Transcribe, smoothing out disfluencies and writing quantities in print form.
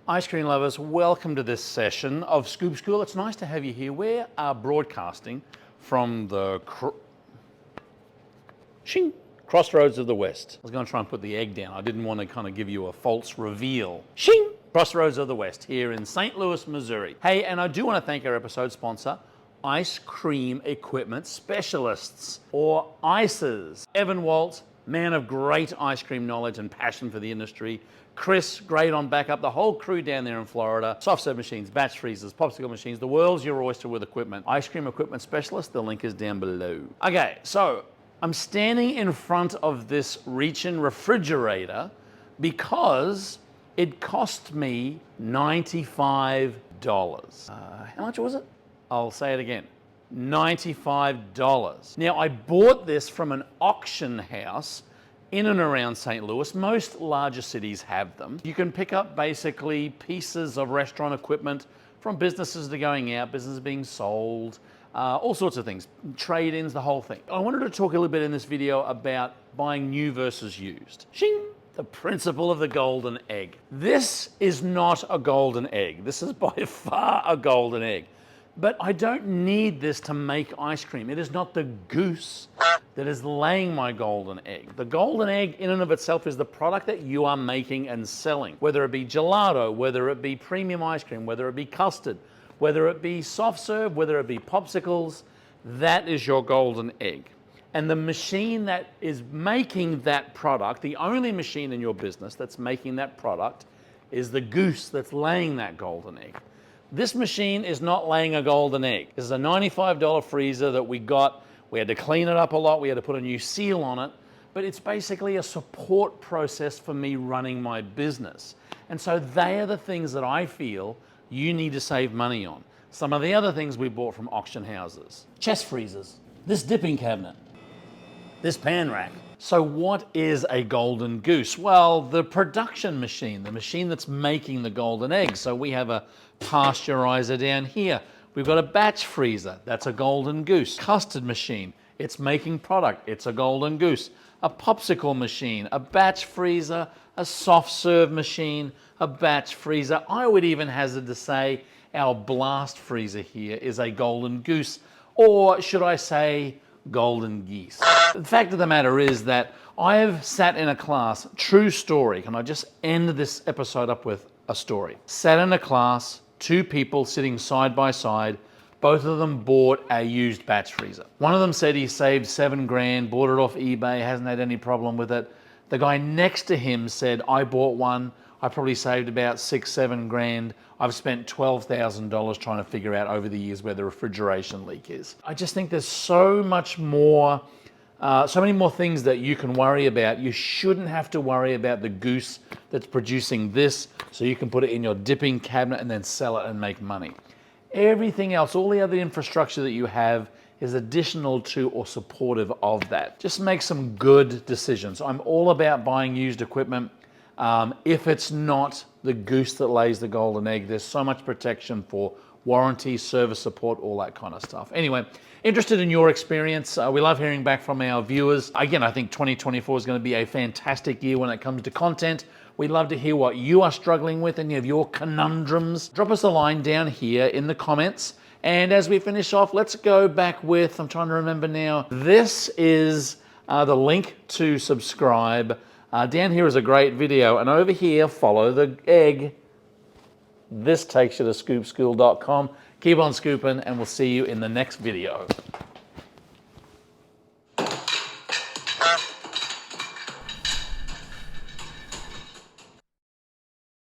Ice cream lovers, welcome to this session of Scoop School. It's nice to have you here. We are broadcasting from the Crossroads of the West. I was going to try and put the egg down. I didn't want to kind of give you a false reveal. Crossroads of the West here in St. Louis, Missouri. Hey, and I do want to thank our episode sponsor, Ice Cream Equipment Specialists, or ICES. Evan Walt, man of great ice cream knowledge and passion for the industry. Chris, great on backup. The whole crew down there in Florida. Soft serve machines, batch freezers, popsicle machines. The world's your oyster with equipment. Ice Cream Equipment Specialist, the link is down below. Okay, so I'm standing in front of this reach-in refrigerator because it cost me $95. How much was it? I'll say it again. $95. Now, I bought this from an auction house in and around St. Louis. Most larger cities have them. You can pick up basically pieces of restaurant equipment from businesses that are going out, businesses being sold, all sorts of things, trade-ins, the whole thing. I wanted to talk a little bit in this video about buying new versus used. Shing! The principle of the golden egg. This is not a golden egg. This is by far a golden egg. But I don't need this to make ice cream. It is not the goose that is laying my golden egg. The golden egg in and of itself is the product that you are making and selling. Whether it be gelato, whether it be premium ice cream, whether it be custard, whether it be soft serve, whether it be popsicles, that is your golden egg. And the machine that is making that product, the only machine in your business that's making that product, is the goose that's laying that golden egg. This machine is not laying a golden egg. This is a $95 freezer that we got. We had to clean it up a lot. We had to put a new seal on it. But it's basically a support process for me running my business. And so they are the things that I feel you need to save money on. Some of the other things we bought from auction houses. Chest freezers, this dipping cabinet, this pan rack. So what is a golden goose? Well, the production machine, the machine that's making the golden egg. So we have a pasteurizer down here. We've got a batch freezer, that's a golden goose. Custard machine, it's making product, it's a golden goose. A popsicle machine, a batch freezer, a soft serve machine, a batch freezer. I would even hazard to say our blast freezer here is a golden goose, or should I say golden geese. The fact of the matter is that I have sat in a class, true story, can I just end this episode up with a story? Sat in a class, two people sitting side by side, both of them bought a used batch freezer. One of them said he saved $7 grand, bought it off eBay, hasn't had any problem with it. The guy next to him said, I bought one, I probably saved about $6-7 grand. I've spent $12,000 trying to figure out over the years where the refrigeration leak is. I just think there's so much more, so many more things that you can worry about. You shouldn't have to worry about the goose that's producing this, so you can put it in your dipping cabinet and then sell it and make money. Everything else, all the other infrastructure that you have is additional to or supportive of that. Just make some good decisions. I'm all about buying used equipment. If it's not the goose that lays the golden egg, there's so much protection for warranty, service support, all that kind of stuff. Anyway, interested in your experience. We love hearing back from our viewers. Again, I think 2024 is going to be a fantastic year when it comes to content. We'd love to hear what you are struggling with, any of your conundrums. Drop us a line down here in the comments. And as we finish off, let's go back with, I'm trying to remember now, this is the link to subscribe. Down here is a great video, and over here, follow the egg. This takes you to scoopschool.com. Keep on scooping, and we'll see you in the next video.